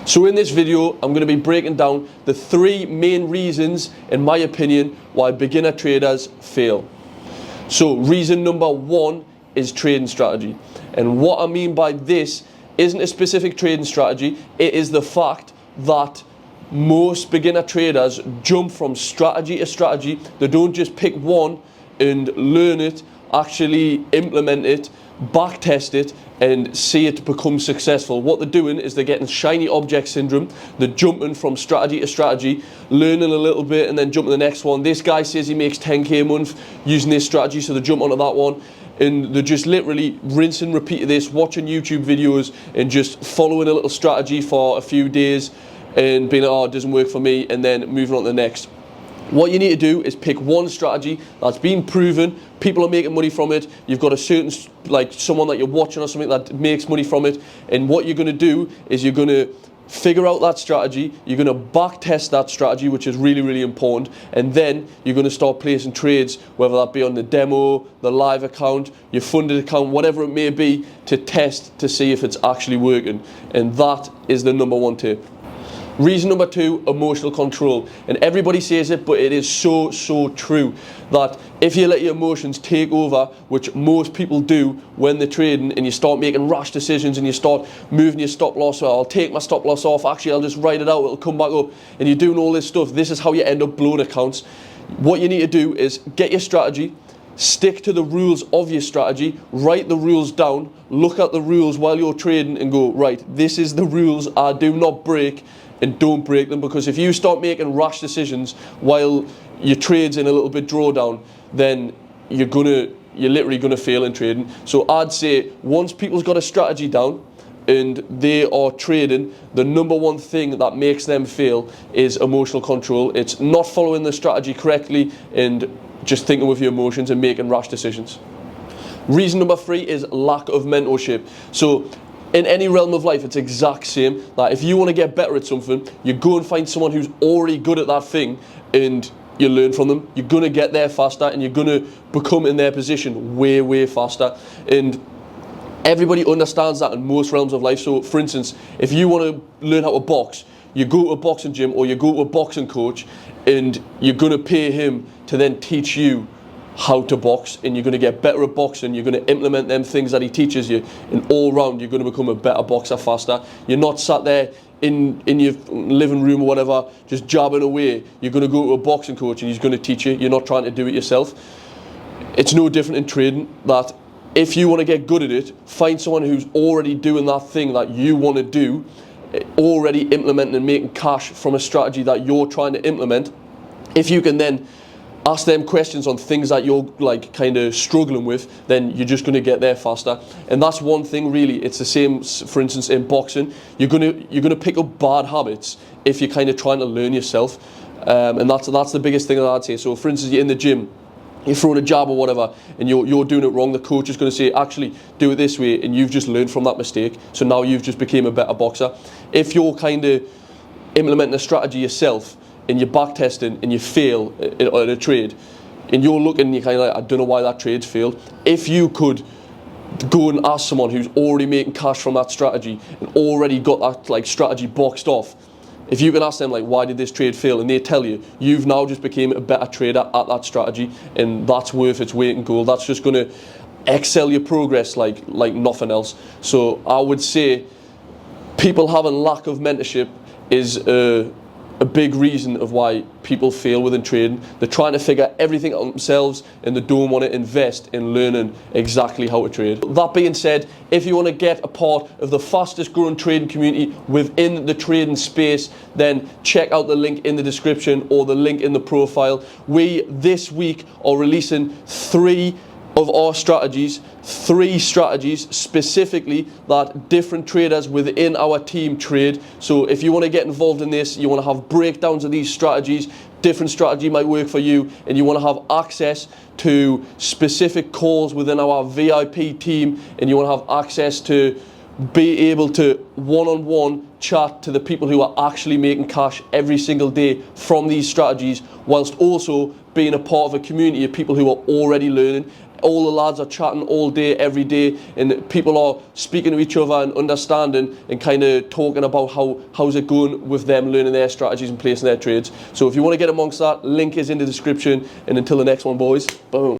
So in this video, I'm going to be breaking down the 3 main reasons, in my opinion, why beginner traders fail. So reason number 1 is trading strategy. And what I mean by this isn't a specific trading strategy, it is the fact that most beginner traders jump from strategy to strategy. They don't just pick one and learn it, actually implement it, back test it and see it become successful. What they're doing is they're getting shiny object syndrome. They're jumping from strategy to strategy, learning a little bit and then jumping to the next one. This guy says he makes 10k a month using this strategy, so they jump onto that one. And they're just literally rinse and repeat this, watching YouTube videos and just following a little strategy for a few days and being like, oh, it doesn't work for me, and then moving on to the next. What you need to do is pick one strategy that's been proven, people are making money from it, you've got a certain, like someone that you're watching or something that makes money from it, and what you're going to do is you're going to figure out that strategy, you're going to back test that strategy, which is really, really important, and then you're going to start placing trades, whether that be on the demo, the live account, your funded account, whatever it may be, to test to see if it's actually working. And that is the number 1 tip. Reason number 2, emotional control. And everybody says it, but it is so true that if you let your emotions take over, which most people do when they're trading, and you start making rash decisions and you start moving your stop loss, or I'll take my stop loss off, actually I'll just write it out, it'll come back up, and you're doing all this stuff, this is how you end up blowing accounts. What you need to do is get your strategy, stick to the rules of your strategy, write the rules down, look at the rules while you're trading and go, right, this is the rules I do not break, and don't break them. Because if you start making rash decisions while your trade's in a little bit drawdown, then you're literally gonna fail in trading. So I'd say once people's got a strategy down and they are trading, the number 1 thing that makes them fail is emotional control. It's not following the strategy correctly and just thinking with your emotions and making rash decisions. Reason number 3 is lack of mentorship. So in any realm of life, it's exact same. That if you want to get better at something, you go and find someone who's already good at that thing and you learn from them. You're going to get there faster and you're going to become in their position way faster. And everybody understands that in most realms of life. So for instance, if you want to learn how to box, you go to a boxing gym or you go to a boxing coach and you're going to pay him to then teach you how to box, and you're going to get better at boxing. You're going to implement them things that he teaches you, and all round you're going to become a better boxer faster. You're not sat there in your living room or whatever just jabbing away. You're going to go to a boxing coach and he's going to teach you. You're not trying to do it yourself. It's no different in trading. That if you want to get good at it, find someone who's already doing that thing that you want to do, already implementing and making cash from a strategy that you're trying to implement. If you can then ask them questions on things that you're like kind of struggling with, then you're just going to get there faster. And that's one thing really. It's the same, for instance, in boxing. You're going to pick up bad habits if you're kind of trying to learn yourself. And that's the biggest thing that I'd say. So for instance, you're in the gym, you're throwing a jab or whatever, and you're doing it wrong. The coach is going to say, actually, do it this way, and you've just learned from that mistake. So now you've just became a better boxer. If you're kind of implementing a strategy yourself, and you're back testing and you fail in a trade, and you're looking and you're kind of like, I don't know why that trade's failed. If you could go and ask someone who's already making cash from that strategy and already got that like strategy boxed off, if you can ask them like, why did this trade fail, and they tell you, you've now just became a better trader at that strategy, and that's worth its weight in gold. That's just going to excel your progress like nothing else. So I would say people having lack of mentorship is a big reason of why people fail within trading. They're trying to figure everything out themselves and they don't want to invest in learning exactly how to trade. That being said, if you want to get a part of the fastest growing trading community within the trading space, then check out the link in the description or the link in the profile. We this week are releasing 3 of our strategies, 3 strategies specifically that different traders within our team trade. So if you want to get involved in this, you want to have breakdowns of these strategies, different strategy might work for you, and you want to have access to specific calls within our VIP team, and you want to have access to be able to one-on-one chat to the people who are actually making cash every single day from these strategies, whilst also being a part of a community of people who are already learning all the lads are chatting all day, every day, and people are speaking to each other and understanding and kind of talking about how's it going with them learning their strategies and placing their trades. So if you want to get amongst that, link is in the description, and until the next one, boys, boom.